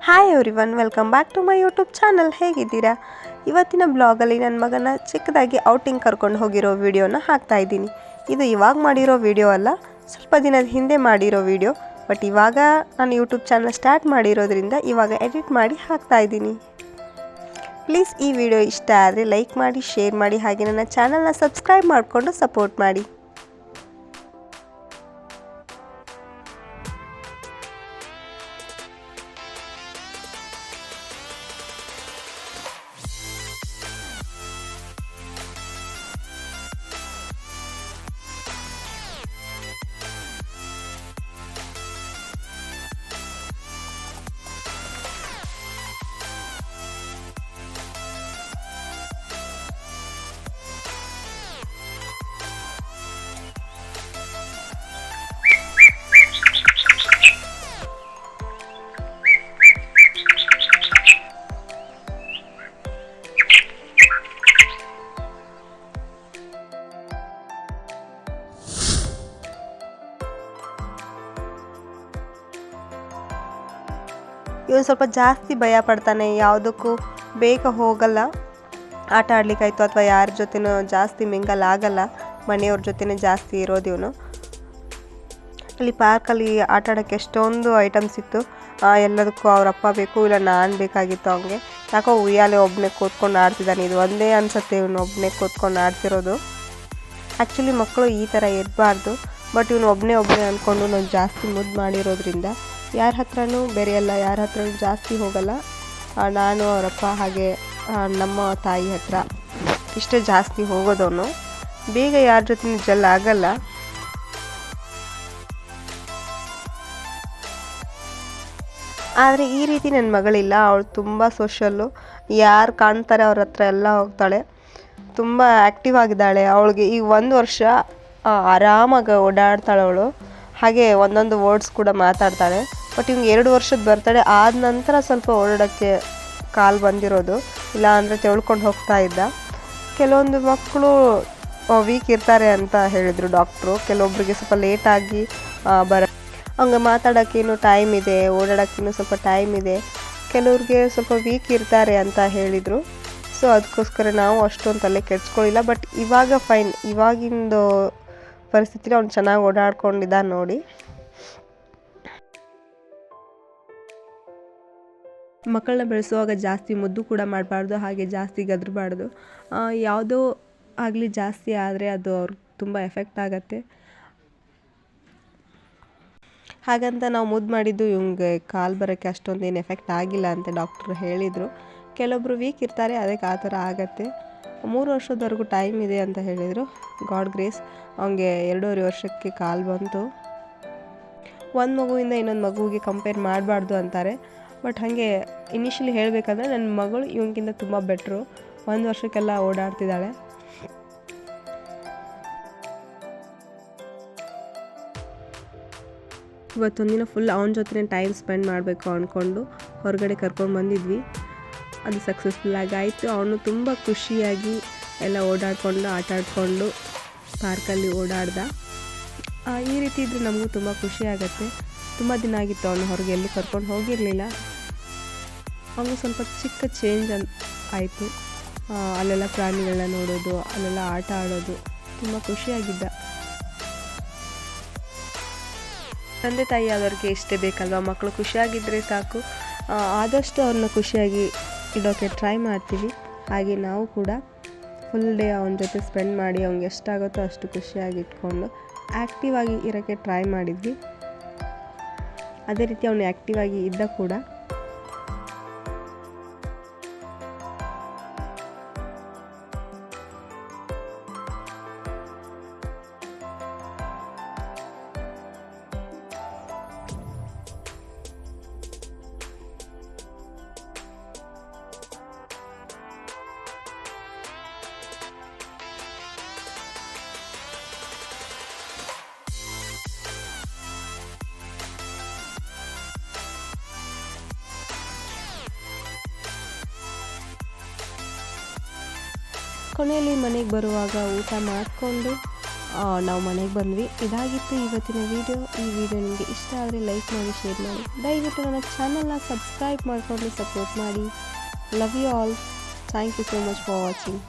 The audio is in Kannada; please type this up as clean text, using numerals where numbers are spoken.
Hi everyone, welcome back to my YouTube channel. ಹೇಗಿದ್ದೀರಾ? ಇವತ್ತಿನ ಬ್ಲಾಗಲ್ಲಿ ನನ್ನ ಮಗನ ಚಿಕ್ಕದಾಗಿ ಔಟಿಂಗ್ ಕರ್ಕೊಂಡು ಹೋಗಿರೋ ವಿಡಿಯೋನ ಹಾಕ್ತಾ ಇದ್ದೀನಿ. ಇದು ಇವಾಗ ಮಾಡಿರೋ ವಿಡಿಯೋ ಅಲ್ಲ, ಸ್ವಲ್ಪ ದಿನದ ಹಿಂದೆ ಮಾಡಿರೋ ವಿಡಿಯೋ. ಬಟ್ ಇವಾಗ ನಾನು ಯೂಟ್ಯೂಬ್ ಚಾನಲ್ ಸ್ಟಾರ್ಟ್ ಮಾಡಿರೋದ್ರಿಂದ ಇವಾಗ ಎಡಿಟ್ ಮಾಡಿ ಹಾಕ್ತಾ ಇದ್ದೀನಿ. ಪ್ಲೀಸ್ ಈ ವಿಡಿಯೋ ಇಷ್ಟ ಆದರೆ ಲೈಕ್ ಮಾಡಿ, ಶೇರ್ ಮಾಡಿ, ಹಾಗೆ ನನ್ನ ಚಾನಲ್ನ ಸಬ್ಸ್ಕ್ರೈಬ್ ಮಾಡಿಕೊಂಡು ಸಪೋರ್ಟ್ ಮಾಡಿ. ಇವನು ಸ್ವಲ್ಪ ಜಾಸ್ತಿ ಭಯ ಪಡ್ತಾನೆ, ಯಾವುದಕ್ಕೂ ಬೇಗ ಹೋಗಲ್ಲ. ಆಟ ಆಡ್ಲಿಕ್ಕಾಯ್ತು ಅಥವಾ ಯಾರ ಜೊತೆನೂ ಜಾಸ್ತಿ ಮಿಂಗಲ್ ಆಗಲ್ಲ, ಮನೆಯವ್ರ ಜೊತೆನೇ ಜಾಸ್ತಿ ಇರೋದು ಇವನು. ಅಲ್ಲಿ ಪಾರ್ಕಲ್ಲಿ ಆಟ ಆಡೋಕ್ಕೆ ಎಷ್ಟೊಂದು ಐಟಮ್ಸ್ ಇತ್ತು. ಎಲ್ಲದಕ್ಕೂ ಅವರಪ್ಪ ಬೇಕು, ಇಲ್ಲ ನಾನು ಬೇಕಾಗಿತ್ತು. ಅವನಿಗೆ ಯಾಕೋ ಉಯ್ಯಾಲೆ ಒಬ್ಬನೇ ಕೂತ್ಕೊಂಡು ಆಡ್ತಿದ್ದಾನೆ. ಇದು ಒಂದೇ ಅನಿಸುತ್ತೆ ಇವನು ಒಬ್ಬನೇ ಕೂತ್ಕೊಂಡು ಆಡ್ತಿರೋದು. ಆ್ಯಕ್ಚುಲಿ ಮಕ್ಕಳು ಈ ಥರ ಇರಬಾರ್ದು, ಬಟ್ ಇವನು ಒಬ್ಬನೇ ಅಂದ್ಕೊಂಡು ನಾವು ಜಾಸ್ತಿ ಮುದ್ದು ಮಾಡಿರೋದ್ರಿಂದ ಯಾರ ಹತ್ರನೂ ಬೆರೆಯಲ್ಲ, ಯಾರ ಹತ್ರನೂ ಜಾಸ್ತಿ ಹೋಗಲ್ಲ. ನಾನು ಅವರಪ್ಪ ಹಾಗೆ ನಮ್ಮ ತಾಯಿ ಹತ್ರ ಇಷ್ಟೇ ಜಾಸ್ತಿ ಹೋಗೋದವನು. ಬೇಗ ಯಾರ ಜೊತೆ ಜಲ್ ಆಗಲ್ಲ. ಆದರೆ ಈ ರೀತಿ ನನ್ನ ಮಗಳಿಲ್ಲ. ಅವಳು ತುಂಬ ಸೋಷಲ್ಲು, ಯಾರು ಕಾಣ್ತಾರೆ ಅವ್ರ ಹತ್ರ ಎಲ್ಲ ಹೋಗ್ತಾಳೆ, ತುಂಬ ಆ್ಯಕ್ಟಿವ್ ಆಗಿದ್ದಾಳೆ. ಅವಳಿಗೆ ಈಗ 1 ವರ್ಷ ಆರಾಮಾಗಿ ಓಡಾಡ್ತಾಳೆ ಅವಳು. ಹಾಗೆ ಒಂದೊಂದು ವರ್ಡ್ಸ್ ಕೂಡ ಮಾತಾಡ್ತಾಳೆ. ಬಟ್ ಇವ್ನಿಗೆ 2 ವರ್ಷದ ಬರ್ತಡೆ ಆದ ನಂತರ ಸ್ವಲ್ಪ ಓಡಾಡೋಕ್ಕೆ ಕಾಲು ಬಂದಿರೋದು, ಇಲ್ಲ ಅಂದರೆ ತೆಳ್ಕೊಂಡು ಹೋಗ್ತಾ ಇದ್ದ. ಕೆಲವೊಂದು ಮಕ್ಕಳು ವೀಕ್ ಇರ್ತಾರೆ ಅಂತ ಹೇಳಿದರು ಡಾಕ್ಟ್ರು. ಕೆಲವೊಬ್ಬರಿಗೆ ಸ್ವಲ್ಪ ಲೇಟಾಗಿ ಹಂಗೆ ಮಾತಾಡೋಕ್ಕೇನು ಟೈಮ್ ಇದೆ, ಓಡಾಡೋಕ್ಕೇನು ಸ್ವಲ್ಪ ಟೈಮ್ ಇದೆ. ಕೆಲವ್ರಿಗೆ ಸ್ವಲ್ಪ ವೀಕ್ ಇರ್ತಾರೆ ಅಂತ ಹೇಳಿದರು. ಸೊ ಅದಕ್ಕೋಸ್ಕರ ನಾವು ಅಷ್ಟೊಂದು ತಲೆ ಕೆಡ್ಸ್ಕೊಳ್ಳಿಲ್ಲ. ಬಟ್ ಇವಾಗ ಫೈನ್, ಇವಾಗಿಂದು ಪರಿಸ್ಥಿತಿಲಿ ಅವ್ನು ಚೆನ್ನಾಗಿ ಓಡಾಡ್ಕೊಂಡಿದ್ದಾನೆ ನೋಡಿ. ಮಕ್ಕಳನ್ನ ಬೆಳೆಸುವಾಗ ಜಾಸ್ತಿ ಮುದ್ದು ಕೂಡ ಮಾಡಬಾರ್ದು, ಹಾಗೆ ಜಾಸ್ತಿ ಗದರಬಾರ್ದು. ಯಾವುದೋ ಆಗಲಿ ಜಾಸ್ತಿ ಆದರೆ ಅದು ಅವ್ರಿಗೆ ತುಂಬ ಎಫೆಕ್ಟ್ ಆಗುತ್ತೆ. ಹಾಗಂತ ನಾವು ಮುದ್ದು ಮಾಡಿದ್ದು ಇವಂಗೆ ಕಾಲು ಬರೋಕ್ಕೆ ಅಷ್ಟೊಂದೇನು ಎಫೆಕ್ಟ್ ಆಗಿಲ್ಲ ಅಂತ ಡಾಕ್ಟ್ರು ಹೇಳಿದರು. ಕೆಲವೊಬ್ಬರು ವೀಕ್ ಇರ್ತಾರೆ, ಅದಕ್ಕೆ ಆ ಥರ ಆಗತ್ತೆ. 3 ವರ್ಷದವರೆಗೂ ಟೈಮ್ ಇದೆ ಅಂತ ಹೇಳಿದರು. ಗಾಡ್ ಗ್ರೇಸ್, ಅವನಿಗೆ 2.5 ವರ್ಷಕ್ಕೆ ಕಾಲು ಬಂತು. ಒಂದು ಮಗುವಿಂದ ಇನ್ನೊಂದು ಮಗುವಿಗೆ ಕಂಪೇರ್ ಮಾಡಬಾರ್ದು ಅಂತಾರೆ. ಬಟ್ ಹಾಗೆ ಇನಿಷಿಯಲಿ ಹೇಳಬೇಕಂದ್ರೆ ನನ್ನ ಮಗಳು ಇವನಿಗಿಂತ ತುಂಬ ಬೆಟ್ರು. 1 ವರ್ಷಕ್ಕೆಲ್ಲ ಓಡಾಡ್ತಿದ್ದಾಳೆ. ಇವತ್ತೊಂದಿನ ಫುಲ್ ಅವನ ಜೊತೆ ಟೈಮ್ ಸ್ಪೆಂಡ್ ಮಾಡಬೇಕು ಅಂದ್ಕೊಂಡು ಹೊರಗಡೆ ಕರ್ಕೊಂಡು ಬಂದಿದ್ವಿ. ಅದು ಸಕ್ಸಸ್ಫುಲ್ಲಾಗಿ ಆಯಿತು. ಅವನು ತುಂಬ ಖುಷಿಯಾಗಿ ಎಲ್ಲ ಓಡಾಡಿಕೊಂಡು ಆಟ ಆಡಿಕೊಂಡು ಪಾರ್ಕಲ್ಲಿ ಓಡಾಡ್ದ. ಈ ರೀತಿ ಇದ್ದರೆ ನಮಗೂ ತುಂಬ ಖುಷಿ ಆಗುತ್ತೆ. ತುಂಬ ದಿನ ಆಗಿತ್ತು ಅವನು ಹೊರಗೆ ಎಲ್ಲೂ ಕರ್ಕೊಂಡು ಹೋಗಿರಲಿಲ್ಲ. ಅವನು ಸ್ವಲ್ಪ ಚಿಕ್ಕ ಚೇಂಜ್ ಆಯಿತು. ಅಲ್ಲೆಲ್ಲ ಪ್ರಾಣಿಗಳನ್ನ ನೋಡೋದು, ಅಲ್ಲೆಲ್ಲ ಆಟ ಆಡೋದು, ತುಂಬ ಖುಷಿಯಾಗಿದ್ದ. ತಂದೆ ತಾಯಿ ಆದವ್ರಿಗೆ ಇಷ್ಟೇ ಬೇಕಲ್ವ, ಮಕ್ಕಳು ಖುಷಿಯಾಗಿದ್ದರೆ ಸಾಕು. ಆದಷ್ಟು ಅವ್ರನ್ನ ಖುಷಿಯಾಗಿ ಇಡೋಕ್ಕೆ ಟ್ರೈ ಮಾಡ್ತೀವಿ. ಹಾಗೆ ನಾವು ಕೂಡ ಫುಲ್ ಡೇ ಅವನ ಜೊತೆ ಸ್ಪೆಂಡ್ ಮಾಡಿ ಅವ್ನಿಗೆ ಎಷ್ಟಾಗುತ್ತೋ ಅಷ್ಟು ಖುಷಿಯಾಗಿ ಇಟ್ಕೊಂಡು ಆ್ಯಕ್ಟಿವ್ ಆಗಿ ಇರೋಕ್ಕೆ ಟ್ರೈ ಮಾಡಿದ್ವಿ. ಅದೇ ರೀತಿ ಅವನು ಆ್ಯಕ್ಟಿವ್ ಆಗಿ ಇದ್ದ ಕೂಡ. ಕೊನೆಯಲ್ಲಿ ಮನೆಗೆ ಬರುವಾಗ ಊಟ ಮಾಡಿಕೊಂಡು ನಾವು ಮನೆಗೆ ಬಂದ್ವಿ. ಇದಾಗಿತ್ತು ಇವತ್ತಿನ ವಿಡಿಯೋ. ಈ ವಿಡಿಯೋ ನಿಮಗೆ ಇಷ್ಟ ಆದರೆ ಲೈಕ್ ಮಾಡಿ, ಶೇರ್ ಮಾಡಿ. ದಯವಿಟ್ಟು ನನ್ನ ಚಾನಲ್ನ ಸಬ್ಸ್ಕ್ರೈಬ್ ಮಾಡಿಕೊಂಡು ಸಪೋರ್ಟ್ ಮಾಡಿ. Love you all. Thank you so much for watching.